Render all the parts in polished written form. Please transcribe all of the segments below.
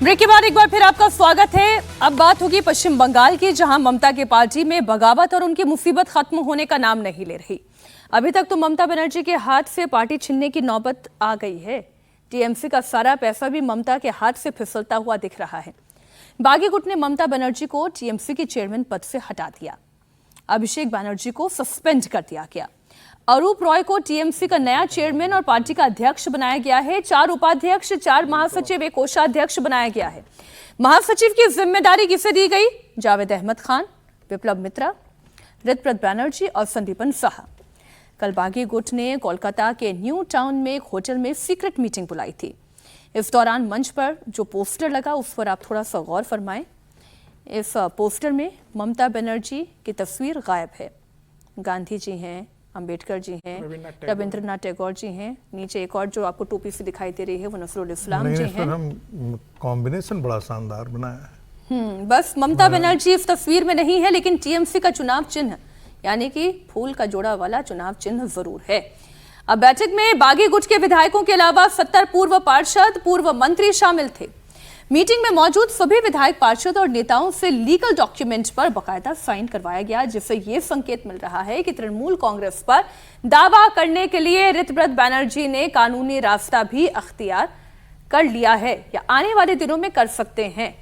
Break के बाद एक बार फिर आपका स्वागत है। अब बात होगी पश्चिम बंगाल की, जहां ममता की पार्टी में बगावत और उनकी मुसीबत खत्म होने का नाम नहीं ले रही। अभी तक तो ममता बनर्जी के हाथ से पार्टी छीनने की नौबत आ गई है। टीएमसी का सारा पैसा भी ममता के हाथ से फिसलता हुआ दिख रहा है। बागी गुट ने ममता बनर्जी को टीएमसी के चेयरमैन पद से हटा दिया। अभिषेक बनर्जी को सस्पेंड कर दिया गया। अरूप रॉय को टीएमसी का नया चेयरमैन और पार्टी का अध्यक्ष बनाया गया है। 4 उपाध्यक्ष, 4 महासचिव, 1 कोषाध्यक्ष बनाया गया है। महासचिव की जिम्मेदारी किसे दी गई? जावेद अहमद खान, विप्लव मित्रा, ऋतव्रत बैनर्जी और संदीपन साहा। कल बागी गुट ने कोलकाता के न्यू टाउन में एक होटल में सीक्रेट मीटिंग बुलाई थी। इस दौरान मंच पर जो पोस्टर लगा उस पर आप थोड़ा सा गौर फरमाएं। इस पोस्टर में ममता बनर्जी की तस्वीर गायब है। गांधी जी हैं, अंबेडकर जी हैं, रविंद्रनाथ टैगोर जी हैं। नीचे एक और जो आपको टोपी से दिखाई दे रही है वो नसरुल इस्लाम जी हैं। हम कॉम्बिनेशन बड़ा शानदार बनाया है। बस ममता बनर्जी इस तस्वीर में नहीं है, लेकिन टीएमसी का चुनाव चिन्ह यानी कि फूल का जोड़ा वाला चुनाव चिन्ह जरूर है। अब बैठक में बागी गुट के विधायकों के अलावा 70 पूर्व पार्षद, पूर्व मंत्री शामिल थे। मीटिंग में मौजूद सभी विधायक, पार्षद और नेताओं से लीगल डॉक्यूमेंट पर बकायदा साइन करवाया गया, जिससे यह संकेत मिल रहा है कि तृणमूल कांग्रेस पर दावा करने के लिए ऋतव्रत बैनर्जी ने कानूनी रास्ता भी अख्तियार कर लिया है या आने वाले दिनों में कर सकते हैं।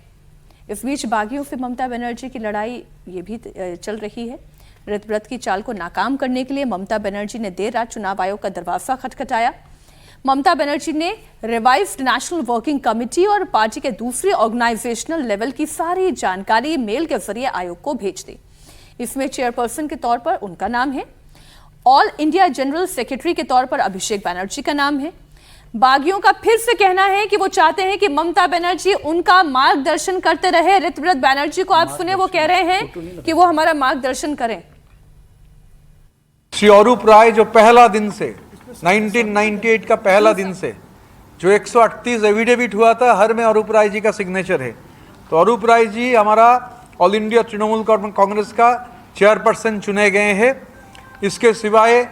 इस बीच बागियों से ममता बनर्जी की लड़ाई ये भी चल रही है। ऋतव्रत की चाल को नाकाम करने के लिए ममता बनर्जी ने देर रात चुनाव आयोग का दरवाजा खटखटाया। ममता बनर्जी ने रिवाइज्ड नेशनल वर्किंग कमेटी और पार्टी के दूसरे ऑर्गेनाइजेशनल लेवल की सारी जानकारी मेल के जरिए आयोग को भेज दी। इसमें चेयरपर्सन के तौर पर उनका नाम है। ऑल इंडिया जनरल सेक्रेटरी के तौर पर अभिषेक बनर्जी का नाम है। बागियों का फिर से कहना है कि वो चाहते हैं कि ममता बनर्जी उनका मार्गदर्शन करते रहे। ऋतव्रत बैनर्जी को आप सुने, वो कह रहे हैं कि वो हमारा मार्गदर्शन करें। श्री अरूप राय जो पहला दिन से 1998 का पहला दिन से जो 138 एफिडेविट हुआ था, हर में अरूप राय जी का सिग्नेचर है। तो अरूप राय जी हमारा ऑल इंडिया तृणमूल कांग्रेस का चेयरपर्सन चुने गए हैं। इसके सिवाय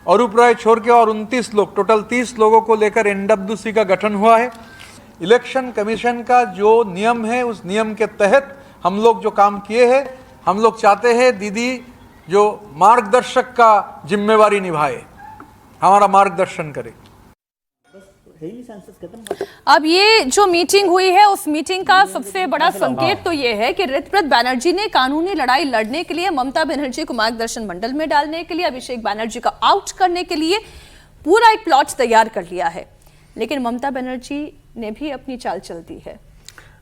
अरूप राय छोड़ के और 29 लोग, टोटल 30 लोगों को लेकर एनडब्ल्यूसी का गठन हुआ है। इलेक्शन कमीशन का जो नियम है उस नियम के तहत हम लोग जो काम किए हैं, हम लोग चाहते हैं दीदी जो मार्गदर्शक का जिम्मेवारी निभाए, हमारा मार्गदर्शन करे। अब ये जो मीटिंग हुई है उस मीटिंग का सबसे बड़ा संकेत तो ये है कि ऋतव्रत बैनर्जी ने कानूनी लड़ाई लड़ने के लिए, ममता बनर्जी को मार्गदर्शन मंडल में डालने के लिए, अभिषेक बैनर्जी का आउट करने के लिए पूरा एक प्लॉट तैयार कर लिया है। लेकिन ममता बनर्जी ने भी अपनी चाल चल दी है।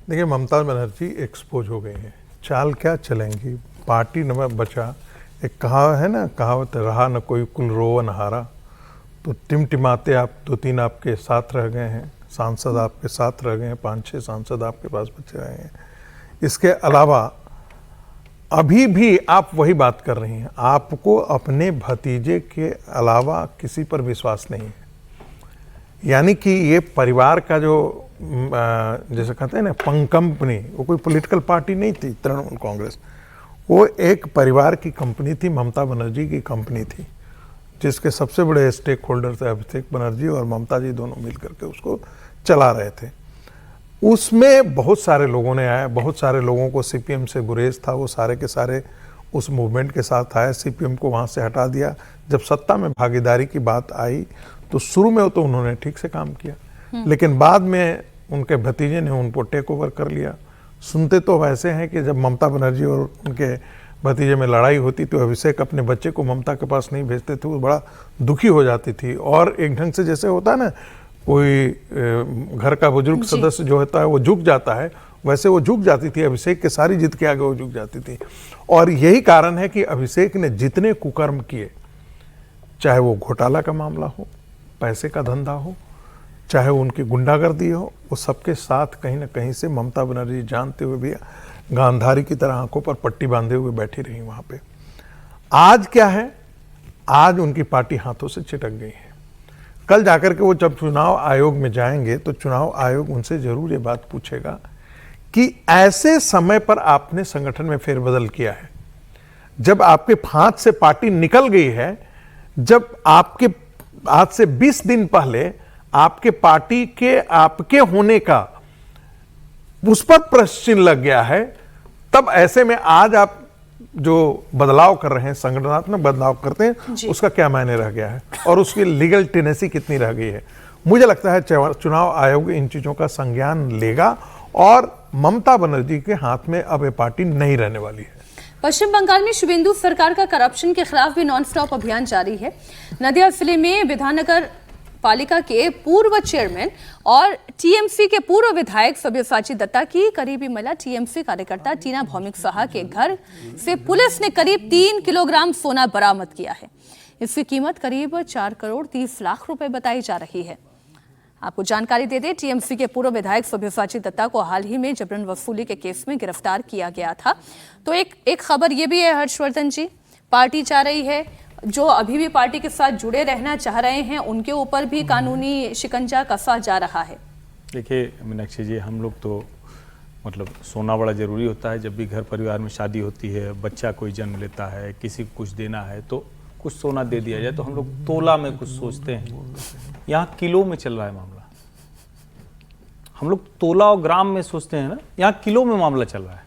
देखिए, ममता बनर्जी एक्सपोज हो गई है। चाल क्या चलेंगी, पार्टी न बचा। एक कहावत है ना, कहावत रहा न कोई कुल रोव न हारा। तो टिमटिमाते आप 2-3 आपके साथ रह गए हैं, सांसद आपके साथ रह गए हैं, 5-6 सांसद आपके पास बचे रहे हैं। इसके अलावा अभी भी आप वही बात कर रही हैं, आपको अपने भतीजे के अलावा किसी पर विश्वास नहीं है। यानी कि ये परिवार का जो जैसे कहते हैं ना पंग कंपनी, वो कोई पॉलिटिकल पार्टी नहीं थी तृणमूल कांग्रेस, वो एक परिवार की कंपनी थी, ममता बनर्जी की कंपनी थी, जिसके सबसे बड़े स्टेक होल्डर थे अभिषेक बनर्जी और ममता जी, दोनों मिल करके उसको चला रहे थे। उसमें बहुत सारे लोगों ने आया, बहुत सारे लोगों को सीपीएम से गुरेज था, वो सारे के सारे उस मूवमेंट के साथ आए। सीपीएम को वहाँ से हटा दिया। जब सत्ता में भागीदारी की बात आई तो शुरू में तो उन्होंने ठीक से काम किया, लेकिन बाद में उनके भतीजे ने उनको टेक ओवर कर लिया। सुनते तो वैसे हैं कि जब ममता बनर्जी और उनके भतीजे में लड़ाई होती तो अभिषेक अपने बच्चे को ममता के पास नहीं भेजते थे, वो बड़ा दुखी हो जाती थी। और एक ढंग से जैसे होता है ना, कोई घर का बुजुर्ग सदस्य जो होता है वो झुक जाता है, वैसे वो झुक जाती थी। अभिषेक के सारी जिद के आगे वो झुक जाती थी। और यही कारण है कि अभिषेक ने जितने कुकर्म किए, चाहे वो घोटाला का मामला हो, पैसे का धंधा हो, चाहे वो उनकी गुंडागर्दी हो, वो सबके साथ कहीं ना कहीं से ममता बनर्जी जानते हुए भी गांधारी की तरह आंखों पर पट्टी बांधे हुए बैठी रही वहां पे। आज क्या है, आज उनकी पार्टी हाथों से छिटक गई है। कल जाकर के वो जब चुनाव आयोग में जाएंगे तो चुनाव आयोग उनसे जरूर ये बात पूछेगा कि ऐसे समय पर आपने संगठन में फेरबदल किया है, जब आपके हाथ से पार्टी निकल गई है, जब आपके आज से 20 दिन पहले आपके पार्टी के आपके होने का उस पर प्रश्न चिन्ह लग गया है। तब ऐसे में आज आप जो बदलाव कर रहे हैं, संगठनात्मक बदलाव करते हैं, उसका क्या मायने रह गया है और उसकी लीगल टेनेसी कितनी रह गई है। मुझे लगता है चुनाव आयोग इन चीजों का संज्ञान लेगा और ममता बनर्जी के हाथ में अब ये पार्टी नहीं रहने वाली है। पश्चिम बंगाल में शुभेंदु सरकार का करप्शन के खिलाफ भी नॉन स्टॉप अभियान जारी है। नदिया जिले में विधाननगर पालिका के पूर्व चेयरमैन और टीएमसी के पूर्व विधायक सब्यसाची दत्ता की करीबी महिला टीएमसी कार्यकर्ता टीना भौमिक साहा के घर से पुलिस ने करीब 3 किलोग्राम सोना बरामद किया है। इसकी कीमत करीब 4 करोड़ 30 लाख रुपए बताई जा रही है। आपको जानकारी दे दें, टीएमसी के पूर्व विधायक सब्यसाची दत्ता को हाल ही में जबरन वसूली के केस में गिरफ्तार किया गया था। तो एक खबर ये भी है हर्षवर्धन जी, पार्टी चाह रही है जो अभी भी पार्टी के साथ जुड़े रहना चाह रहे हैं उनके ऊपर भी कानूनी शिकंजा कसा जा रहा है। देखिए मीनाक्षी जी, हम लोग तो मतलब सोना बड़ा ज़रूरी होता है। जब भी घर परिवार में शादी होती है, बच्चा कोई जन्म लेता है, किसी को कुछ देना है तो कुछ सोना दे दिया जाए, तो हम लोग तोला में कुछ सोचते हैं। यहाँ किलो में चल रहा है मामला। हम लोग तोला और ग्राम में सोचते हैं ना, यहाँ किलो में मामला चल रहा है।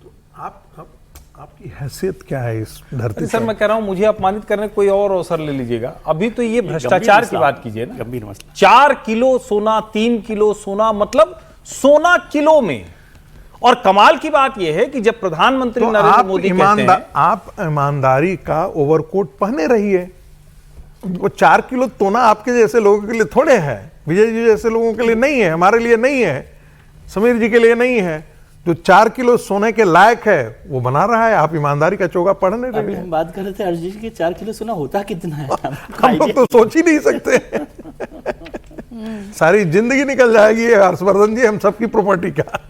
आपकी हैसियत क्या है इस धरती सर मैं कह रहा हूँ, मुझे अपमानित करने कोई और अवसर ले लीजिएगा। अभी तो ये भ्रष्टाचार की बात कीजिए ना। गंभीर मसला। 4 किलो सोना, 3 किलो सोना, मतलब सोना किलो में। और कमाल की बात यह है कि जब प्रधानमंत्री तो नरेंद्र मोदी कहते हैं, आप ईमानदारी का ओवरकोट पहने रहिए। वो 4 किलो तोना आपके जैसे लोगों के लिए थोड़े है, विजय जी जैसे लोगों के लिए नहीं है, हमारे लिए नहीं है, समीर जी के लिए नहीं है। जो 4 किलो सोने के लायक है वो बना रहा है। आप ईमानदारी का चोगा पढ़ने रहिए। अभी हम बात कर रहे थे अर्जुन जी के 4 किलो सोना होता कितना है? हम लोग तो सोच ही नहीं सकते। सारी जिंदगी निकल जाएगी हर्षवर्धन जी हम सबकी प्रॉपर्टी का।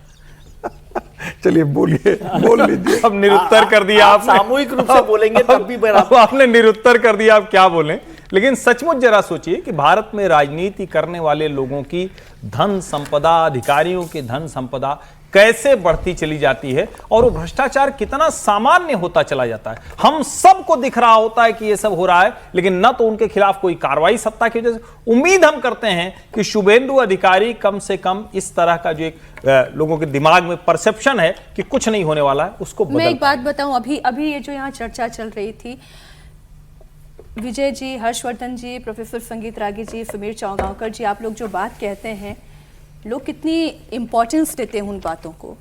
चलिए बोलिए, बोल लीजिए। अब निरुत्तर कर दिया आप आपने। सामूहिक रूप से बोलेंगे तब भी अब आपने निरुत्तर कर दिया, आप क्या बोलें। लेकिन सचमुच जरा सोचिए कि भारत में राजनीति करने वाले लोगों की धन संपदा, अधिकारियों की धन संपदा कैसे बढ़ती चली जाती है और वो भ्रष्टाचार कितना सामान्य होता चला जाता है। हम सबको दिख रहा होता है कि ये सब हो रहा है, लेकिन न तो उनके खिलाफ कोई कार्रवाई सत्ता की वजह से। उम्मीद हम करते हैं कि शुभेंदु अधिकारी कम से कम इस तरह का जो एक लोगों के दिमाग में परसेप्शन है कि कुछ नहीं होने वाला है, उसको मैं एक बात बताऊं, अभी ये जो यहाँ चर्चा चल रही थी, विजय जी, हर्षवर्धन जी, प्रोफेसर संगीत रागी जी, समीर चौगांवकर जी, आप लोग जो बात कहते हैं, लोग कितनी इम्पोर्टेंस देते हैं उन बातों को,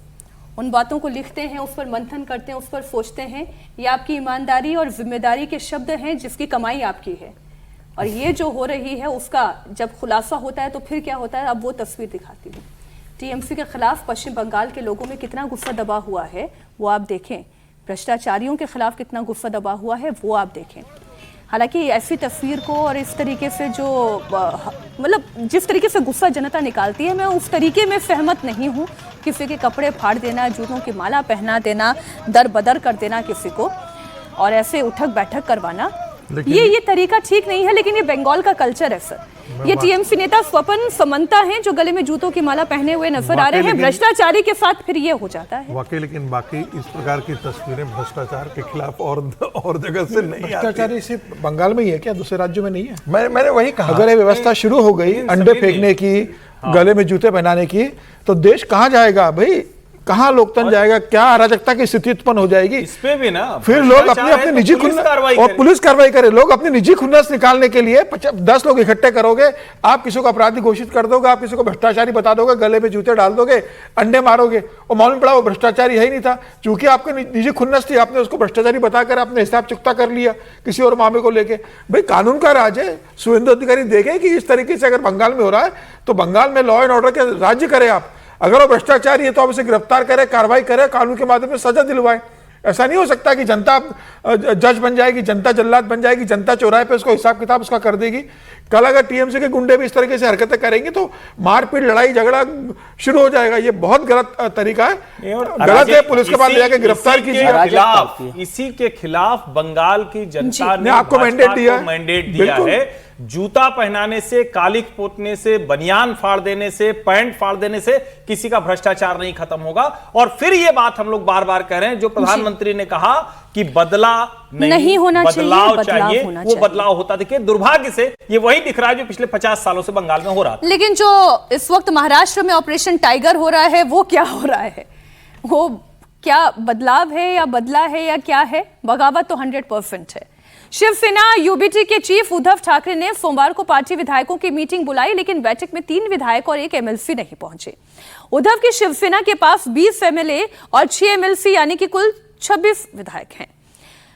उन बातों को लिखते हैं, उस पर मंथन करते हैं, उस पर सोचते हैं। ये आपकी ईमानदारी और जिम्मेदारी के शब्द हैं जिसकी कमाई आपकी है। और ये जो हो रही है उसका जब खुलासा होता है तो फिर क्या होता है, अब वो तस्वीर दिखाती हूँ। टीएमसी के खिलाफ पश्चिम बंगाल के लोगों में कितना गुस्सा दबा हुआ है वो आप देखें, भ्रष्टाचारियों के खिलाफ कितना गुस्सा दबा हुआ है वो आप देखें। हालांकि ऐसी तस्वीर को और इस तरीके से जो मतलब जिस तरीके से गुस्सा जनता निकालती है, मैं उस तरीके में सहमत नहीं हूँ। किसी के कपड़े फाड़ देना, जूतों की माला पहना देना, दर बदर कर देना किसी को और ऐसे उठक बैठक करवाना, ये तरीका ठीक नहीं है। लेकिन ये बंगाल का कल्चर है सर। ये टीएमसी नेता स्वपन समंता हैं जो गले में जूतों की माला पहने हुए नजर आ रहे हैं, भ्रष्टाचारी के साथ फिर ये हो जाता है वाकई। लेकिन बाकी इस प्रकार की तस्वीरें भ्रष्टाचार के खिलाफ और जगह से नहीं आती। भ्रष्टाचारी सिर्फ बंगाल में ही है क्या, दूसरे राज्यों में नहीं है? मैंने वही कहा, अगर ये व्यवस्था शुरू हो गई अंडे फेंकने की, गले में जूते पहनाने की, तो देश कहाँ जाएगा भाई? कहाँ लोकतंत्र जाएगा? क्या अराजकता की स्थिति उत्पन्न हो जाएगी? इस पे भी ना फिर लोग अपनी निजी खुन्नस और पुलिस कार्रवाई करे। लोग अपनी निजी खुन्नस निकालने के लिए 10 लोग इकट्ठे करोगे, आप किसी को अपराधी घोषित कर दोगे, आप किसी को भ्रष्टाचारी बता दोगे, गले में जूते डाल दोगे, अंडे मारोगे, और मालूम पड़ा वो भ्रष्टाचारी है ही नहीं था। चूंकि आपकी निजी खुन्नस थी, आपने उसको भ्रष्टाचारी बताकर अपने हिसाब चुकता कर लिया किसी और मामले को लेके। भाई कानून का राज है, शुभेंदु अधिकारी देखे कि इस तरीके से अगर बंगाल में हो रहा है तो बंगाल में लॉ एंड ऑर्डर के राज्य करे आप। अगर वो भ्रष्टाचारी है तो आप उसे गिरफ्तार करें, कार्रवाई करें, कानून के माध्यम से सजा दिलवाएं। ऐसा नहीं हो सकता कि जनता जज बन जाएगी, जनता जल्लाद बन जाएगी, जनता चौराहे पे उसको हिसाब किताब उसका कर देगी। कल अगर टीएमसी के गुंडे भी इस तरीके से हरकतें करेंगे तो मारपीट, लड़ाई झगड़ा शुरू हो जाएगा। ये बहुत गलत तरीका है, गलत है। पुलिस के पास ले जाकर गिरफ्तार कीजिए। इसी के खिलाफ बंगाल की जनता ने आपको मैंडेट दिया है। जूता पहनाने से, कालिक पोतने से, बनियान फाड़ देने से, पैंट फाड़ देने से किसी का भ्रष्टाचार नहीं खत्म होगा। और फिर ये बात हम लोग बार बार कह रहे हैं, जो प्रधानमंत्री ने कहा कि बदला नहीं होना बदलाव चाहिए, वो बदलाव होता। देखिए दुर्भाग्य से ये वही दिख रहा है जो पिछले 50 सालों से बंगाल में हो रहा था। लेकिन जो इस वक्त महाराष्ट्र में ऑपरेशन टाइगर हो रहा है वो क्या हो रहा है? वो क्या बदलाव है या बदला है या क्या है? बगावत तो 100% है। शिवसेना यूबीटी के चीफ उद्धव ठाकरे ने सोमवार को पार्टी विधायकों की मीटिंग बुलाई, लेकिन बैठक में 3 विधायक और 1 एमएलसी नहीं पहुंचे। उद्धव की शिवसेना के पास 20 एमएलए और 6 एमएलसी यानी कि कुल 26 विधायक हैं।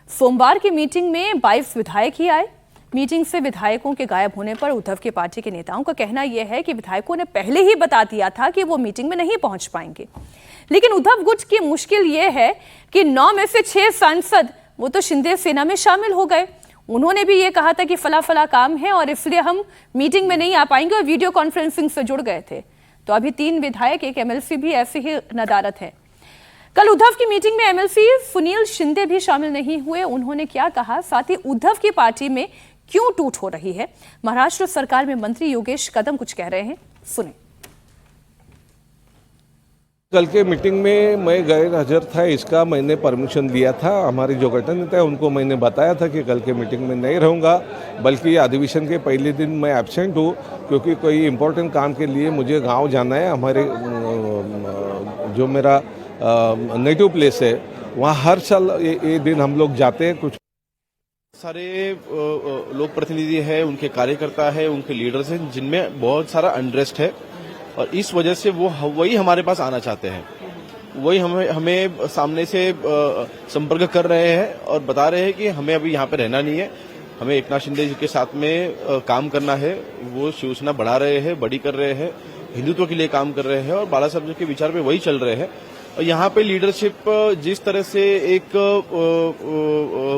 सोमवार की मीटिंग में 22 विधायक ही आए। मीटिंग से विधायकों के गायब होने पर उद्धव की पार्टी के नेताओं का कहना यह है कि विधायकों ने पहले ही बता दिया था कि वो मीटिंग में नहीं पहुंच पाएंगे। लेकिन उद्धव गुट की मुश्किल यह है कि 9 में से 6 सांसद वो तो शिंदे सेना में शामिल हो गए। उन्होंने भी ये कहा था कि फला काम है और इसलिए हम मीटिंग में नहीं आ पाएंगे और वीडियो कॉन्फ्रेंसिंग से जुड़ गए थे। तो अभी 3 विधायक, 1 एमएलसी भी ऐसी ही नदारत है। कल उद्धव की मीटिंग में एमएलसी सुनील शिंदे भी शामिल नहीं हुए। उन्होंने क्या कहा, साथ ही उद्धव की पार्टी में क्यों टूट हो रही है, महाराष्ट्र सरकार में मंत्री योगेश कदम कुछ कह रहे हैं, सुने। कल के मीटिंग में मैं गैर हाजिर था, इसका मैंने परमिशन दिया था। हमारे जो गठन नेता है उनको मैंने बताया था कि कल के मीटिंग में नहीं रहूँगा, बल्कि अधिवेशन के पहले दिन मैं एब्सेंट हूँ क्योंकि कोई इम्पोर्टेंट काम के लिए मुझे गांव जाना है। हमारे जो मेरा नेटिव प्लेस है वहाँ हर साल ये दिन हम लोग जाते हैं। कुछ सारे लोक प्रतिनिधि है, उनके कार्यकर्ता है, उनके लीडर्स हैं, जिनमें बहुत सारा अनरेस्ट है और इस वजह से वही हमारे पास आना चाहते हैं। वही हमें सामने से संपर्क कर रहे हैं और बता रहे हैं कि हमें अभी यहाँ पे रहना नहीं है, हमें एकनाथ शिंदे जी के साथ में काम करना है। वो शिवसेना बढ़ा रहे हैं, बड़ी कर रहे हैं, हिंदुत्व के लिए काम कर रहे हैं और बाला साहब जी के विचार पे वही चल रहे हैं। और यहाँ पे लीडरशिप जिस तरह से एक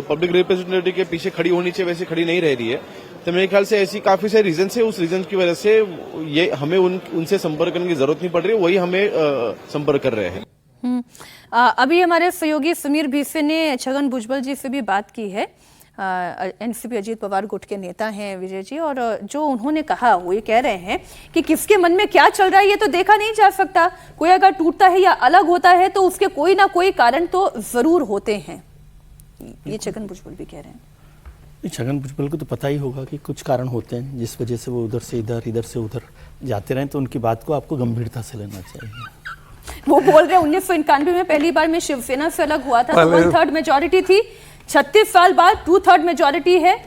पब्लिक रिप्रेजेंटेटिव के पीछे खड़ी होनी चाहिए वैसे खड़ी नहीं रह रही है। तो मेरे ख्याल से ऐसी काफी सारे रीजन है, उस रीजन की वजह से ये हमें उनसे संपर्क करने की जरूरत नहीं पड़ रही, वही हमें संपर्क कर रहे हैं। अभी हमारे सहयोगी समीर भीसे ने छगन भुजबल जी से भी बात की है। एनसीपी अजीत पवार गुट के नेता हैं विजय जी, और जो उन्होंने कहा वो ये कह रहे हैं कि किसके मन में क्या चल रहा है ये तो देखा नहीं जा सकता। कोई अगर टूटता है या अलग होता है तो उसके कोई ना कोई कारण तो जरूर होते हैं, ये छगन भुजबल भी कह रहे हैं। छगन भुजबल को तो पता ही होगा कि कुछ कारण होते हैं जिस वजह से वो उधर से इधर से उधर जाते रहे, तो उनकी बात को आपको गंभीरता से लेना चाहिए। वो बोल रहे 1991 में पहली बार में शिवसेना से अलग हुआ था तो 1/3 मेजोरिटी थी, 36 साल बाद 2/3 मेजोरिटी है।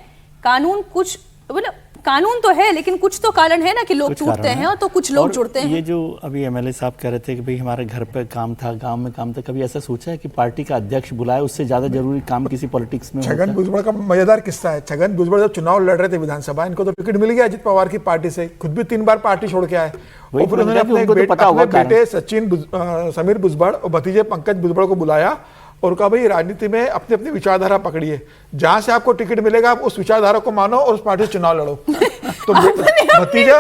कानून कुछ मतलब कानून तो है लेकिन कुछ तो कारण है ना कि लोग टूटते हैं और तो कुछ लोग जुड़ते हैं। ये जो अभी एमएलए साहब कह रहे थे कि भाई हमारे घर पे काम था, गांव में काम था, कभी ऐसा सोचा है कि पार्टी का अध्यक्ष बुलाए, उससे ज्यादा जरूरी काम किसी पॉलिटिक्स में? छगन भुजबल का मजेदार किस्सा है। छगन भुजबल जब चुनाव लड़ रहे थे विधानसभा, इनको तो टिकट मिल गया अजित पवार की पार्टी से, खुद भी 3 बार पार्टी छोड़ के आए। और फिर उन्होंने अपने बेटे समीर भुजबल और भतीजे पंकज भुजबल को बुलाया और कहा भाई राजनीति में अपनी अपनी विचारधारा पकड़िए, जहां से आपको टिकट मिलेगा आप उस विचारधारा को मानो और उस पार्टी से चुनाव लड़ो। तो भतीजा,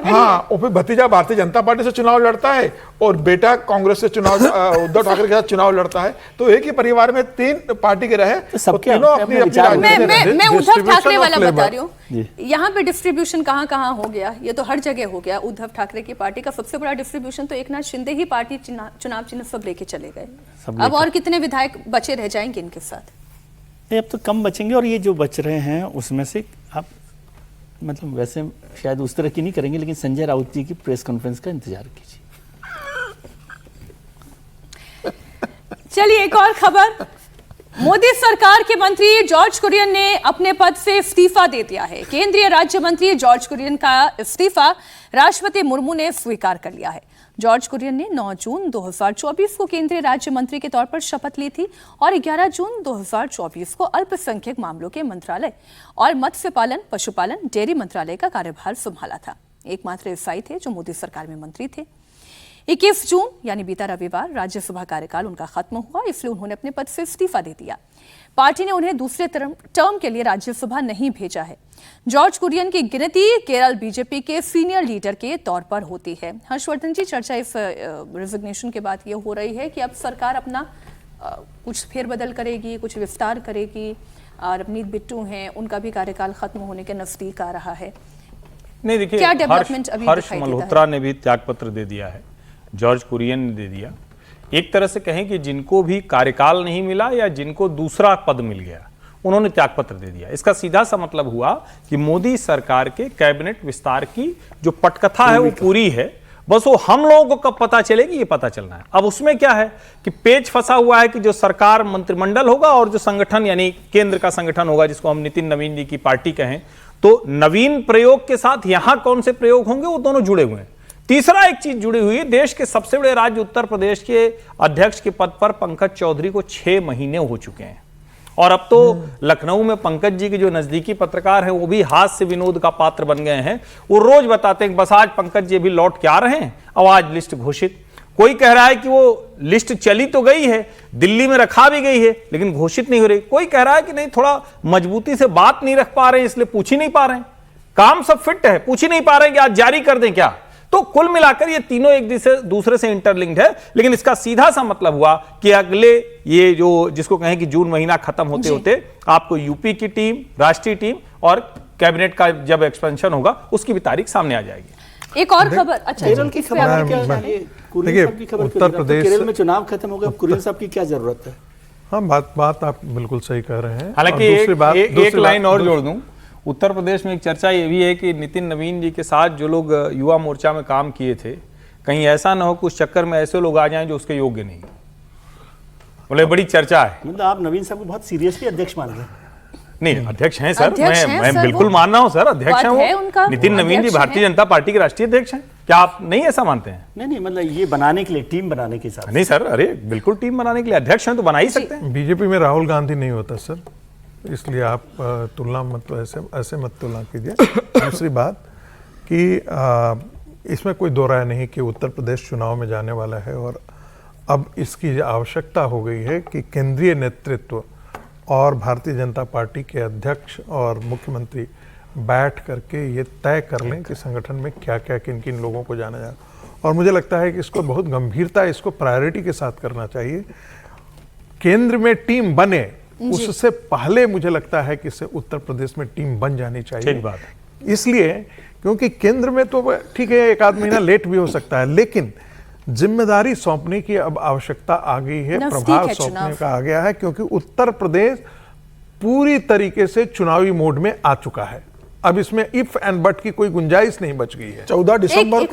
हाँ, और फिर भतीजा भारतीय जनता पार्टी से चुनाव लड़ता है और बेटा कांग्रेस से चुनाव उद्धव ठाकरे के साथ चुनाव लड़ता है। तो एक ही परिवार में 3 पार्टी के रहे, तीनों अपनी अपनी। मैं उद्धव ठाकरे वाला बता रही हूँ, यहाँ पे डिस्ट्रीब्यूशन कहाँ हो गया, ये तो हर जगह हो गया। उद्धव ठाकरे की पार्टी का सबसे बड़ा डिस्ट्रीब्यूशन तो एकनाथ शिंदे ही पार्टी चुनाव चिन्ह सब लेके चले गए। अब और कितने विधायक बचे रह जाएंगे इनके साथ? अब तो कम बचेंगे और ये जो बच रहे हैं उसमें से आप मतलब वैसे शायद उस तरह की नहीं करेंगे, लेकिन संजय राउत जी की प्रेस कॉन्फ्रेंस का इंतजार कीजिए। चलिए एक और खबर, मोदी सरकार के मंत्री जॉर्ज कुरियन ने अपने पद से इस्तीफा दे दिया है। केंद्रीय राज्य मंत्री जॉर्ज कुरियन का इस्तीफा राष्ट्रपति मुर्मू ने स्वीकार कर लिया है। जॉर्ज कुरियन ने 9 जून 2024 को केंद्रीय राज्य मंत्री के तौर पर शपथ ली थी और 11 जून 2024 को अल्पसंख्यक मामलों के मंत्रालय और मत्स्य पालन, पशुपालन, डेयरी मंत्रालय का कार्यभार संभाला था। एकमात्र ईसाई थे जो मोदी सरकार में मंत्री थे। 21 जून यानी बीता रविवार राज्यसभा कार्यकाल उनका खत्म हुआ, इसलिए उन्होंने अपने पद से इस्तीफा दे दिया। पार्टी ने उन्हें दूसरे टर्म के लिए राज्यसभा नहीं भेजा है। जॉर्ज कुरियन की गिनती केरल बीजेपी के सीनियर लीडर के तौर पर होती है। हर्षवर्धन जी, चर्चा इस रिजिग्नेशन के बाद ये हो रही है कि अब सरकार अपना कुछ फेरबदल करेगी, कुछ विस्तार करेगी और अवनीत बिट्टू हैं, उनका भी कार्यकाल खत्म होने के नजदीक आ रहा है। नहीं देखिए, क्या डेवलपमेंट अभी हर्ष मल्होत्रा ने भी त्यागपत्र दे दिया है, जॉर्ज कुरियन ने दे दिया। एक तरह से कहें कि जिनको भी कार्यकाल नहीं मिला या जिनको दूसरा पद मिल गया उन्होंने त्यागपत्र दे दिया। इसका सीधा सा मतलब हुआ कि मोदी सरकार के कैबिनेट विस्तार की जो पटकथा है वो पूरी है बस वो हम लोगों को कब पता चलेगी ये पता चलना है। अब उसमें क्या है कि पेच फंसा हुआ है कि जो सरकार मंत्रिमंडल होगा और जो संगठन यानी केंद्र का संगठन होगा जिसको हम नितिन नवीन जी की पार्टी कहें, तो नवीन प्रयोग के साथ यहां कौन से प्रयोग होंगे वो दोनों जुड़े हुए हैं। तीसरा एक चीज जुड़ी हुई है, देश के सबसे बड़े राज्य उत्तर प्रदेश के अध्यक्ष के पद पर पंकज चौधरी को 6 महीने हो चुके हैं और अब तो लखनऊ में पंकज जी के जो नजदीकी पत्रकार हैं वो भी हास्य विनोद का पात्र बन गए हैं। वो रोज बताते हैं कि बस आज पंकज जी भी लौट के आ रहे हैं, अब आज लिस्ट घोषित। कोई कह रहा है कि वो लिस्ट चली तो गई है, दिल्ली में रखा भी गई है, लेकिन घोषित नहीं हो रही। कोई कह रहा है कि नहीं, थोड़ा मजबूती से बात नहीं रख पा रहे हैं इसलिए पूछ ही नहीं पा रहे हैं। काम सब फिट है, पूछ ही नहीं पा रहे हैं कि आज जारी कर दें क्या। तो कुल मिलाकर ये तीनों एक दूसरे से इंटरलिंक्ड है, लेकिन इसका सीधा सा मतलब हुआ कि अगले ये जो जिसको कहें कि जून महीना खत्म होते होते आपको यूपी की टीम, राष्ट्रीय टीम और कैबिनेट का जब एक्सपेंशन होगा उसकी भी तारीख सामने आ जाएगी। एक और खबर, अच्छा केरल की खबर क्या है? देखिए, उत्तर प्रदेश केरल में चुनाव खत्म हो गया, कुरियन साहब की क्या जरूरत है? हाँ, बात आप बिल्कुल सही कह रहे हैं। हालांकि एक लाइन और जोड़ दूं, उत्तर प्रदेश में एक चर्चा ये भी है कि नितिन नवीन जी के साथ जो लोग युवा मोर्चा में काम किए थे, कहीं ऐसा ना हो कि उस चक्कर में ऐसे लोग आ जाएं जो उसके योग्य नहीं। बोले बड़ी चर्चा है। मतलब आप नवीन साहब को बहुत सीरियसली अध्यक्ष मान रहे हैं? नहीं, अध्यक्ष हैं सर, अध्यक्ष हैं मैं सर, बिल्कुल मान रहा हूं सर, अध्यक्ष हैं वो। नितिन नवीन जी अध्यक्ष भारतीय जनता पार्टी के राष्ट्रीय अध्यक्ष हैं। क्या आप नहीं ऐसा मानते हैं? नहीं, मतलब ये बनाने के लिए, टीम बनाने के हिसाब से। नहीं सर, अरे बिल्कुल टीम बनाने के लिए अध्यक्ष हैं तो बना ही सकते हैं। बीजेपी में राहुल गांधी नहीं होता सर, इसलिए आप तुलना मत, ऐसे मत तुलना कीजिए। दूसरी बात कि इसमें कोई दो राय नहीं कि उत्तर प्रदेश चुनाव में जाने वाला है और अब इसकी आवश्यकता हो गई है कि केंद्रीय नेतृत्व और भारतीय जनता पार्टी के अध्यक्ष और मुख्यमंत्री बैठ करके ये तय कर लें कि संगठन में क्या क्या किन किन लोगों को जाना जाए। और मुझे लगता है कि इसको बहुत गंभीरता, इसको प्रायोरिटी के साथ करना चाहिए। केंद्र में टीम बने उससे पहले मुझे लगता है कि इससे उत्तर प्रदेश में टीम बन जानी चाहिए। ठीक बात है। इसलिए क्योंकि केंद्र में तो ठीक है, एक आध महीना लेट भी हो सकता है, लेकिन जिम्मेदारी सौंपने की अब आवश्यकता आ गई है, प्रभाव सौंपने का आ गया है, क्योंकि उत्तर प्रदेश पूरी तरीके से चुनावी मोड में आ चुका है। अब इसमें इफ एंड बट की कोई गुंजाइश नहीं बच गई है। 14 दिसंबर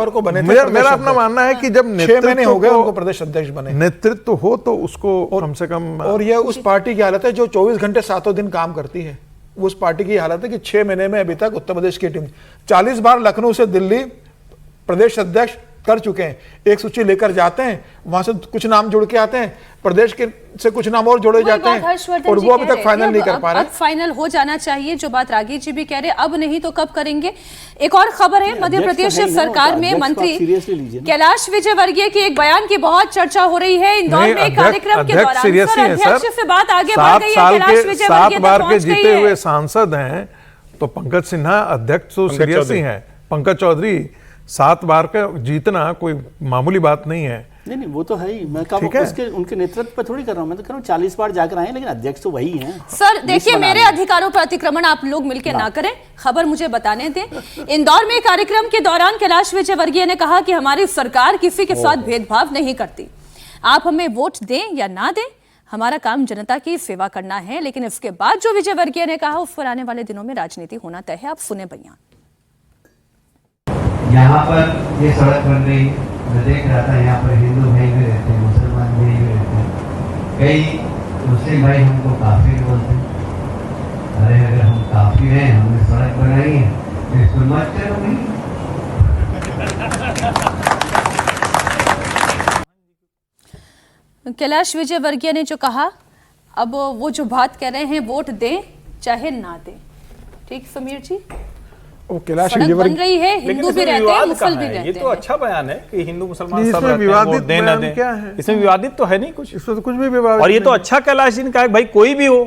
को बने थे। मेरा अपना मानना है कि जब 6 महीने हो गए उनको प्रदेश अध्यक्ष बने, नेतृत्व हो तो उसको कम से कम। और यह उस पार्टी की हालत है जो 24 घंटे 7 दिन काम करती है। उस पार्टी की हालत है कि 6 महीने में अभी तक उत्तर प्रदेश की टीम 40 बार लखनऊ से दिल्ली प्रदेश अध्यक्ष कर चुके हैं। एक सूची लेकर जाते हैं, वहां से कुछ नाम जुड़ के आते हैं, प्रदेश के से कुछ नाम और जोड़े जाते हैं और वो अभी तक फाइनल नहीं कर पा रहे। अब फाइनल हो जाना चाहिए, जो बात रागी जी भी कह रहे हैं, अब नहीं तो कब करेंगे। एक और खबर है, मध्य प्रदेश सरकार में मंत्री कैलाश विजयवर्गीय के एक बयान की बहुत चर्चा हो रही है इंदौर में कार्यक्रम के दौरान। अध्यक्ष से बात आगे बढ़ गई है, कैलाश विजयवर्गीय 7 बार के जीते हुए सांसद हैं, तो पंकज सिन्हा अध्यक्ष तो सीरियस ही हैं। पंकज चौधरी 7 बार का जीतना कोई मामूली बात नहीं है। नहीं, वो तो है ही। मैं उनके नेतृत्व पर थोड़ी कर रहा हूं, मैं तो कह रहा हूं 40 बार जाकर आए, लेकिन अध्यक्ष तो वही हैं। सर देखिए, मेरे अधिकारों पर अतिक्रमण आप लोग मिलकर ना करें, खबर मुझे बताने दें। इंदौर में कार्यक्रम के दौरान कैलाश विजयवर्गीय ने कहा कि हमारी सरकार किसी के साथ भेदभाव नहीं करती। आप हमें वोट दें या ना दें, हमारा काम जनता की सेवा करना है। लेकिन इसके बाद जो विजयवर्गीय ने कहा, उस पर आने वाले दिनों में राजनीति होना तय है। आप सुने बयान। यहाँ पर ये सड़क बन रही, मैं देख रहा था, यहाँ पर हिंदू भाई भी रहते हैं, मुसलमान भाई भी रहते हैं, कई मुस्लिम भाई हमको काफिर बोलते हैं। अरे अगर हम काफिर हैं, हमने सड़क बनाई है तो इसको मत चलो नहीं। कैलाश विजयवर्गीय ने जो कहा, अब वो जो बात कह रहे हैं, वोट दें चाहे ना दें। ठीक समीर जी, कैलाश बन रही है, हिंदू भी रहते हैं, मुसलमान भी रहते हैं। ये तो अच्छा बयान है कि हिंदू मुसलमान सब इसमें रहते हैं, विवादित दें ना दें। क्या है? इसमें विवादित तो है नहीं कुछ, इसमें तो कुछ भी विवादित। और ये तो अच्छा कैलाश जी ने कहा भाई कोई भी हो,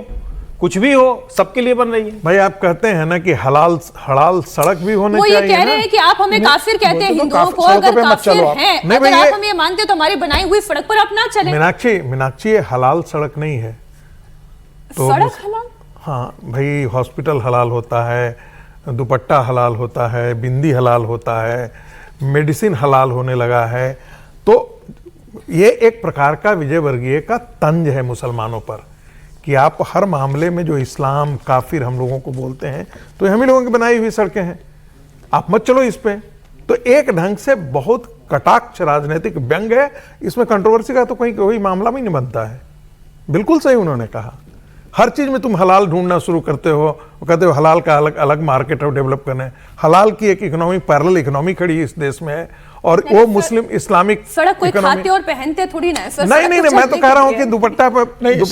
कुछ भी हो, सबके लिए बन रही है। भाई आप कहते हैं ना कि हलाल सड़क भी होने चाहिए। वो ये कह रहे हैं कि आप हमें काफिर कहते हैं हिंदुओं को, अगर काफिर हैं, अगर आप हमें ये मानते हो तो हमारी बनाई हुई सड़क पर आप ना चलें। मीनाक्षी ये हलाल सड़क नहीं है तो सड़क हलाल? हाँ भाई, हॉस्पिटल हलाल होता है, दुपट्टा हलाल होता है, बिंदी हलाल होता है, मेडिसिन हलाल होने लगा है। तो ये एक प्रकार का विजयवर्गीय का तंज है मुसलमानों पर कि आप हर मामले में जो इस्लाम काफिर हम लोगों को बोलते हैं, तो हम ही लोगों की बनाई हुई सड़कें हैं, आप मत चलो इस पे। तो एक ढंग से बहुत कटाक्ष राजनीतिक व्यंग है, इसमें कंट्रोवर्सी का तो कोई मामला भी नहीं बनता है। बिल्कुल सही उन्होंने कहा। हर चीज में तुम हलाल ढूंढना शुरू करते हो, कहते हो हलाल का अलग अलग मार्केट है डेवलप करना है। हलाल की एक इकोनॉमी, पैरेलल इकोनॉमी खड़ी है इस देश में है, और वो मुस्लिम इस्लामिक सड़क कोई इकोनॉमी। खाते और पहनते थोड़ी ना है सर, नहीं नहीं, मैं तो कह रहा हूँ कि दुपट्टा पर नहीं,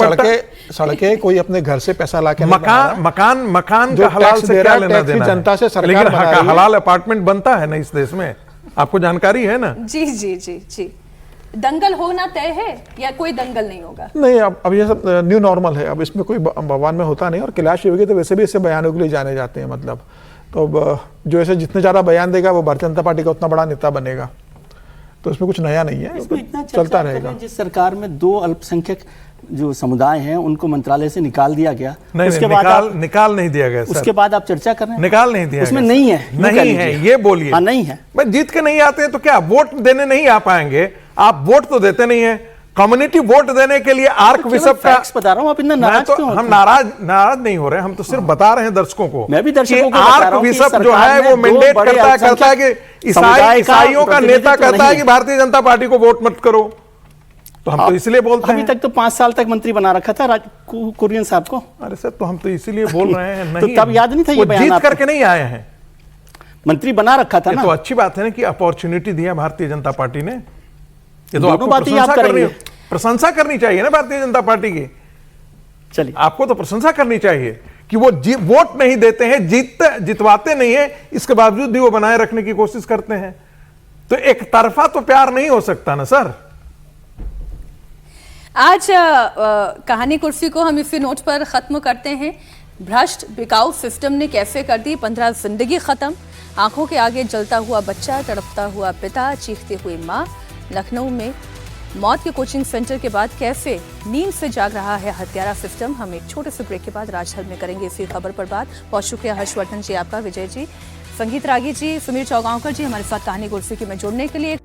सड़कें कोई अपने घर से पैसा लाके नहीं बना रहा। मकान जो का हलाल टैक्स से दे क्या रहा है, लेना टैक्स भी देना जनता से सरकार लेकिन बना रही है। हलाल अपार्टमेंट बनता है ना इस देश में, आपको जानकारी है ना। जी जी जी जी। दंगल होना तय है या कोई दंगल नहीं होगा? नहीं, अब ये सब न्यू नॉर्मल है, अब इसमें कोई भगवान में होता नहीं। और कैलाश योगी तो वैसे भी इससे बयानों के लिए जाने जाते हैं, मतलब तो अब जो ऐसे जितने ज़्यादा बयान देगा वो भारतीय जनता पार्टी का उतना बड़ा नेता बनेगा। तो इसमें कुछ नया नहीं है, इसमें इतना चलता रहेगा। जिस सरकार में 2 अल्पसंख्यक जो समुदाय हैं उनको मंत्रालय से निकाल दिया गया, नहीं, उसके नहीं, बाद निकाल नहीं दिया गया सर। उसके बाद आप चर्चा कर रहे हैं, निकाल नहीं दिया उसमें गया नहीं सर। है, यूं कह नहीं है, लीजिए। ये बोलिए। हाँ, नहीं है। भाई जीत के नहीं आते हैं तो क्या वोट देने नहीं आ पाएंगे? आप वोट तो देते नहीं है। कम्युनिटी वोट देने के लिए आर्क बिशप का बता रहा हूं, आप इतना नाराज क्यों होते हम हैं? नाराज नहीं हो रहे, हम तो सिर्फ बता रहे हैं दर्शकों को। मैं भी दर्शकों को बता रहा आर्क हूं कि बिशप जो सरकार है ने वो 2 मैंडेट बड़े करता है कि समुदाय का ईसाइयों का नेता प्रतिनिधित्व कहता है नहीं कि भारतीय जनता पार्टी को वोट मत करो, तो हम तो इसलिए बोलते अभी हैं। तक तो 5 साल तक मंत्री बना रखा था कुरियन साहब को। अरे सर, तो हम तो इसीलिए बोल रहे हैं। तो नहीं, तब याद नहीं था ये वो बयान जीत आपको? करके नहीं आए हैं, मंत्री बना रखा था ये ना। तो अच्छी बात है ना कि अपॉर्चुनिटी दिया भारतीय जनता पार्टी ने। ये तो दोनों आपको बातें आप प्रशंसा करनी चाहिए ना भारतीय जनता पार्टी की। चलिए, आपको तो प्रशंसा करनी चाहिए कि वो वोट नहीं देते हैं, जितवाते नहीं है, इसके बावजूद भी वो बनाए रखने की कोशिश करते हैं। तो एक तरफा तो प्यार नहीं हो सकता ना सर। आज कहानी कुर्सी को हम इसी नोट पर खत्म करते हैं। भ्रष्ट बिकाऊ सिस्टम ने कैसे कर दी 15 जिंदगी खत्म। आंखों के आगे जलता हुआ बच्चा, तड़पता हुआ पिता, चीखती हुई माँ। लखनऊ में मौत के कोचिंग सेंटर के बाद कैसे नींद से जाग रहा है हत्यारा सिस्टम। हम एक छोटे से ब्रेक के बाद राजहर में करेंगे इसी खबर पर बात। बहुत शुक्रिया हर्षवर्धन जी आपका, विजय जी, संगीत रागी जी, सुमीर चौगांवकर जी हमारे साथ कहानी कुर्सी की में जुड़ने के लिए।